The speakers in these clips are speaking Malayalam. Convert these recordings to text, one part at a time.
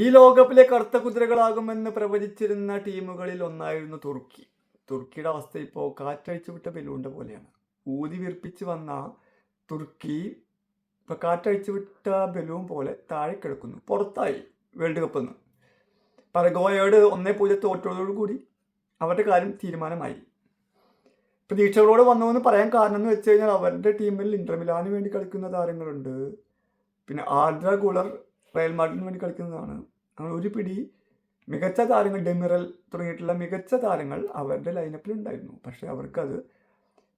ഈ ലോകകപ്പിലെ കറുത്ത കുതിരകളാകുമെന്ന് പ്രവചിച്ചിരുന്ന ടീമുകളിൽ ഒന്നായിരുന്നു തുർക്കി. തുർക്കിയുടെ അവസ്ഥ ഇപ്പോൾ കാറ്റഴിച്ചു വിട്ട ബലൂണ്ട പോലെയാണ്. ഊതി വീർപ്പിച്ച് വന്ന തുർക്കി ഇപ്പോൾ കാറ്റഴിച്ചു വിട്ട ബലൂൺ പോലെ താഴെ കിടക്കുന്നു. പുറത്തായി വേൾഡ് കപ്പിൽ നിന്ന്. പരഗോയോട് 1-0 തോറ്റതോടുകൂടി അവരുടെ കാര്യം തീരുമാനമായി. പ്രതീക്ഷകളോട് വന്നു എന്ന് പറയാൻ കാരണം എന്ന് വെച്ച് കഴിഞ്ഞാൽ അവരുടെ ടീമിൽ ഇന്റർ മിലാന് വേണ്ടി കളിക്കുന്ന താരങ്ങളുണ്ട്. പിന്നെ ആർദ്ര ഗുളർ റയൽ മാഡ്രിഡിന് വേണ്ടി കളിക്കുന്നതാണ്. അങ്ങനെ ഒരു പിടി മികച്ച താരങ്ങൾ, ഡെമിറൽ തുടങ്ങിയിട്ടുള്ള മികച്ച താരങ്ങൾ അവരുടെ ലൈനപ്പിൽ ഉണ്ടായിരുന്നു. പക്ഷേ അവർക്കത്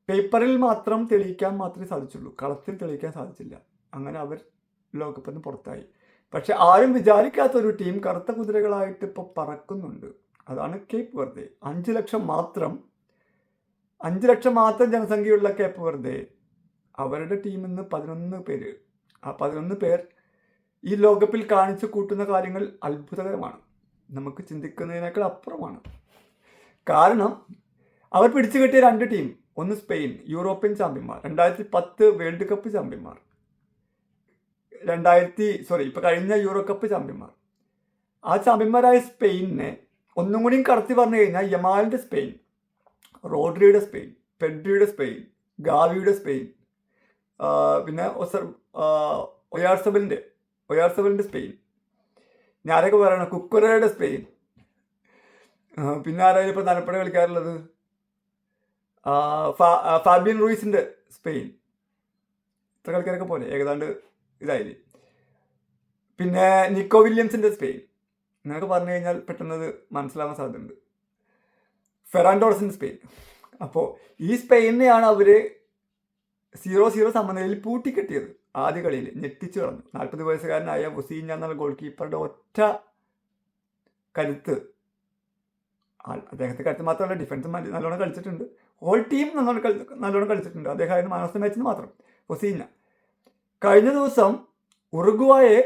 പേപ്പറിൽ മാത്രം തെളിയിക്കാൻ മാത്രമേ സാധിച്ചുള്ളൂ, കളത്തിൽ തെളിയിക്കാൻ സാധിച്ചില്ല. അങ്ങനെ അവർ ലോകകപ്പിൽ നിന്ന് പുറത്തായി. പക്ഷെ ആരും വിചാരിക്കാത്തൊരു ടീം കറുത്ത കുതിരകളായിട്ട് ഇപ്പോൾ പറക്കുന്നുണ്ട്. അതാണ് കേപ്പ് വെർദെ. 5 ലക്ഷം മാത്രം ജനസംഖ്യയുള്ള കേപ്പ് വെർദെ, അവരുടെ ടീമിൽ നിന്ന് 11 പേര്, ആ 11 പേർ ഈ ലോകകപ്പിൽ കാണിച്ചു കൂട്ടുന്ന കാര്യങ്ങൾ അത്ഭുതകരമാണ്. നമുക്ക് ചിന്തിക്കുന്നതിനേക്കാൾ അപ്പുറമാണ്. കാരണം അവർ പിടിച്ചു കെട്ടിയ 2 ടീം, ഒന്ന് സ്പെയിൻ, യൂറോപ്യൻ ചാമ്പ്യന്മാർ, 2010 വേൾഡ് കപ്പ് ചാമ്പ്യന്മാർ, ഇപ്പൊ കഴിഞ്ഞ യൂറോ കപ്പ് ചാമ്പ്യന്മാർ. ആ ചാമ്പ്യന്മാരായ സ്പെയിനിനെ ഒന്നും കൂടിയും കടത്തി പറഞ്ഞു കഴിഞ്ഞാൽ യമാലിന്റെ സ്പെയിൻ, റോഡ്രിയുടെ സ്പെയിൻ, പെഡ്രിയുടെ സ്പെയിൻ, ഗാവിയുടെ സ്പെയിൻ, പിന്നെ ഒയാർസബലിന്റെ സ്പെയിൻ, ഞാനൊക്കെ പറയണം കുക്കുറയുടെ സ്പെയിൻ, പിന്നെ ആരായാലും ഇപ്പോൾ നനപ്പട കളിക്കാറുള്ളത് ഫാബിയൻ റൂയിസിന്റെ സ്പെയിൻ. ഇത്ര കളിക്കാരൊക്കെ പോലെ ഏകദാണ്ട് ഇതായി. പിന്നെ നിക്കോ വില്യംസിന്റെ സ്പെയിൻ. എന്നൊക്കെ പറഞ്ഞു കഴിഞ്ഞാൽ പെട്ടെന്ന് മനസ്സിലാവാൻ സാധ്യതയുണ്ട്. ഫെറാൻ ടോറസിന്റെ സ്പെയിൻ. അപ്പോൾ ഈ സ്പെയിനെയാണ് അവർ 0-0 സമനിലയിൽ പൂട്ടിക്കെട്ടിയത്. ആദ്യ കളിയിൽ ഞെട്ടിച്ചു കളഞ്ഞു. 40 വയസ്സുകാരനായ വസീഞ്ഞ എന്നുള്ള ഗോൾ കീപ്പറുടെ ഒറ്റ കരുത്ത്, അദ്ദേഹത്തെ കരുത്ത് മാത്രമല്ല, ഡിഫൻസ് നല്ലോണം കളിച്ചിട്ടുണ്ട്, ഹോൾ ടീം നല്ലോണം കളിച്ചിട്ടുണ്ട്. അദ്ദേഹമായിരുന്നു മാൻ ഓഫ് ദ മാച്ചിന് മാത്രം വസീഞ്ഞ. കഴിഞ്ഞ ദിവസം ഉറുഗ്വായെ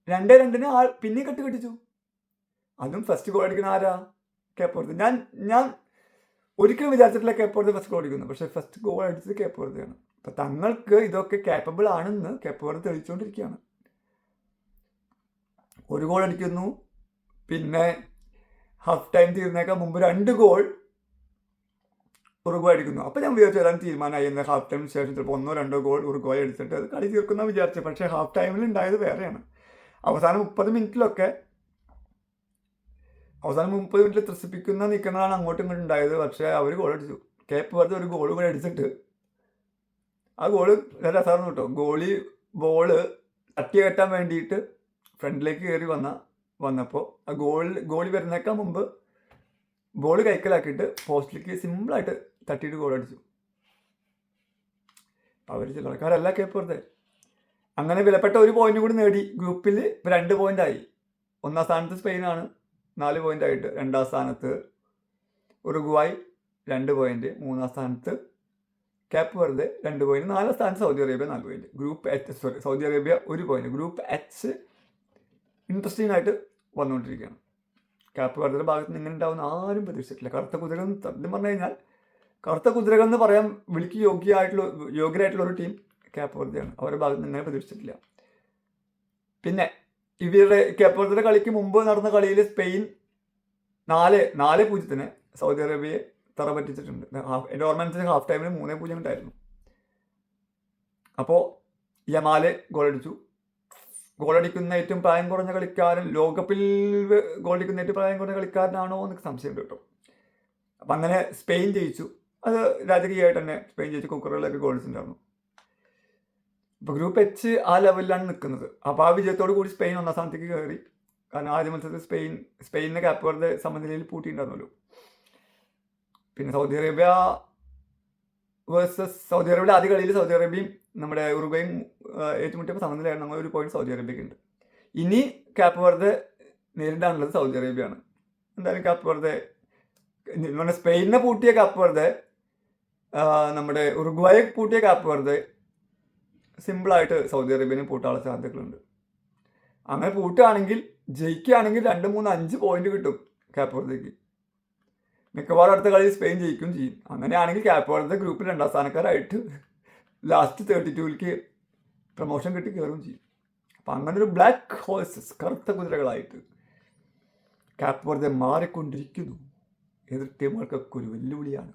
2-2 പിന്നെ കെട്ടിച്ചു. അതും ഫസ്റ്റ് ഗോൾ അടിക്കുന്ന ആരാ? Cape Verde. ഞാൻ ഒരിക്കലും വിചാരിച്ചിട്ടില്ല കേപ്പ് വെർദെ ഫസ്റ്റ് ഗോൾ അടിക്കുന്നു. പക്ഷേ ഫസ്റ്റ് ഗോൾ അടിച്ചത് കേപ്പ് വെർദെയാണ്. അപ്പം തങ്ങൾക്ക് ഇതൊക്കെ കേപ്പബിൾ ആണെന്ന് കേപ്പ് വെർദെ തെളിയിച്ചുകൊണ്ടിരിക്കുകയാണ്. ഒരു ഗോൾ അടിക്കുന്നു, പിന്നെ ഹാഫ് ടൈം തീർന്നേക്കാൻ മുമ്പ് 2 ഗോൾ ഉറുഗ്വായ അടിക്കുന്നു. അപ്പം ഞാൻ വിചാരിച്ചു വരാൻ തീരുമാനമായി എന്ന്. ഹാഫ് ടൈമിന് ശേഷം ചിലപ്പോൾ 1-2 ഗോൾ ഉറുഗ്വായ അടിച്ചിട്ട് അത് കളി തീർക്കുന്ന വിചാരിച്ചു. പക്ഷേ ഹാഫ് ടൈമിൽ ഉണ്ടായത് വേറെയാണ്. അവസാനം 30 മിനിറ്റിലൊക്കെ ത്രസിപ്പിക്കുന്ന നീക്കങ്ങളാണ് അങ്ങോട്ടും ഇങ്ങോട്ടും ഉണ്ടായത്. പക്ഷേ അവർ ഗോൾ അടിച്ചു. കേപ്പ് വെർദെ ഒരു ഗോൾ കൂടി അടിച്ചിട്ട് ആ ഗോള് നല്ല രസമായിരുന്നു കേട്ടോ. ബോള് തട്ടി കെട്ടാൻ വേണ്ടിയിട്ട് ഫ്രണ്ടിലേക്ക് കയറി വന്നപ്പോൾ ആ ഗോളി വരുന്നേക്കാൻ മുമ്പ് ബോൾ കൈക്കലാക്കിയിട്ട് പോസ്റ്റിലേക്ക് സിമ്പിളായിട്ട് തട്ടിയിട്ട് ഗോൾ അടിച്ചു. അവർ ചിലർക്കാരല്ല കേപ്പ് വെർദെ. അങ്ങനെ വിലപ്പെട്ട 1 പോയിന്റ് കൂടി നേടി. ഗ്രൂപ്പിൽ 2 പോയിന്റായി. 1-ാം സ്ഥാനത്ത് സ്പെയിനാണ് 4 പോയിന്റായിട്ട്. 2-ാം സ്ഥാനത്ത് ഉറുഗ്വായ് 2 പോയിന്റ്. 3-ാം സ്ഥാനത്ത് കേപ്പ് വെർദെ 2 പോയിന്റ്. 4-ാം സ്ഥാനത്ത് Saudi Arabia 4 point. Saudi Arabia 1 point. Group H interesting ആയിട്ട് വന്നുകൊണ്ടിരിക്കുകയാണ്. കേപ്പ് വെർദെയുടെ ഭാഗത്ത് നിന്ന് ഇങ്ങനെ ഉണ്ടാവുന്ന ആരും പ്രതീക്ഷിച്ചിട്ടില്ല. കറുത്ത കുതിരകൾ സത്യം പറഞ്ഞു കഴിഞ്ഞാൽ കറുത്ത കുതിരകൾ എന്ന് പറയാൻ വിളിക്ക് യോഗ്യരായിട്ടുള്ള ഒരു ടീം കേപ്പ് വെർദെയാണ്. അവരുടെ ഭാഗത്ത് നിന്ന് ഇങ്ങനെ പ്രതീക്ഷിച്ചിട്ടില്ല. പിന്നെ ഇവരുടെ കേപ്പ് വെർദെയുടെ കളിക്ക് മുമ്പ് നടന്ന കളിയിൽ സ്പെയിൻ 4-0 സൗദി അറേബ്യയെ തറ പറ്റിച്ചിട്ടുണ്ട്. എൻ്റെ ഓർമ്മ ഹാഫ് ടൈമിൽ 3-0 ഉണ്ടായിരുന്നു. അപ്പോൾ യമാല് ഗോളടിച്ചു. ഗോളടിക്കുന്ന ഏറ്റവും പ്രായം കുറഞ്ഞ കളിക്കാരൻ, ലോകകപ്പിൽ ഗോളടിക്കുന്ന ഏറ്റവും പ്രായം കുറഞ്ഞ കളിക്കാരനാണോ എന്നൊക്കെ സംശയമുണ്ട് കേട്ടോ. അപ്പം അങ്ങനെ സ്പെയിൻ ജയിച്ചു. അത് രാജകീയമായിട്ട് തന്നെ സ്പെയിൻ ജയിച്ചു. കുക്കറുകളിലൊക്കെ ഗോൾസ് ഉണ്ടായിരുന്നു. ഇപ്പോൾ ഗ്രൂപ്പ് എച്ച് ആ ലെവലിലാണ് നിൽക്കുന്നത്. അപ്പോൾ ആ വിജയത്തോടു കൂടി സ്പെയിൻ 1-ാം സ്ഥാനത്തേക്ക് കയറി. കാരണം ആദ്യ മത്സരത്തിൽ സ്പെയിനിനെ കേപ്പ് വെർദെ സമനിലയിൽ പൂട്ടിയിട്ടുണ്ടായിരുന്നല്ലോ. പിന്നെ സൗദി അറേബ്യ ആദ്യ കളിയിൽ സൗദി അറേബ്യയും നമ്മുടെ ഉറുഗ്വായും ഏറ്റുമുട്ടിയപ്പോൾ സമനിലയായിരുന്നു. അങ്ങനെ 1 പോയിന്റ് സൗദി അറേബ്യക്ക് ഉണ്ട്. ഇനി കേപ്പ് വെർദെ നേരിടാനുള്ളത് സൗദി അറേബ്യയാണ്. എന്തായാലും കേപ്പ് വെർദെ, സ്പെയിനിനെ പൂട്ടിയ കേപ്പ് വെർദെ, നമ്മുടെ ഉറുഗ്വായെ പൂട്ടിയ കേപ്പ് വെർദെ സിമ്പിളായിട്ട് സൗദി അറേബ്യനെ പൂട്ടാനുള്ള സാധ്യതകളുണ്ട്. അങ്ങനെ പൂട്ടുകയാണെങ്കിൽ, ജയിക്കുകയാണെങ്കിൽ 2, 3, 5 പോയിന്റ് കിട്ടും കേപ്പ് വെർദെക്ക്. മിക്കവാറും അടുത്ത കളിയിൽ സ്പെയിൻ ജയിക്കുകയും ചെയ്യും. അങ്ങനെയാണെങ്കിൽ കേപ്പ് വെർദെ ഗ്രൂപ്പിൽ 2-ാം സ്ഥാനക്കാരായിട്ട് ലാസ്റ്റ് 32-ലേക്ക് പ്രൊമോഷൻ കിട്ടി കയറുകയും ചെയ്യും. അപ്പം അങ്ങനെ ഒരു ബ്ലാക്ക് ഹോഴ്സസ്, കറുത്ത കുതിരകളായിട്ട് കാപ്പ് വെറുതെ മാറിക്കൊണ്ടിരിക്കുന്നു. എതിർ ടീമുകൾക്കൊക്കെ ഒരു വെല്ലുവിളിയാണ്.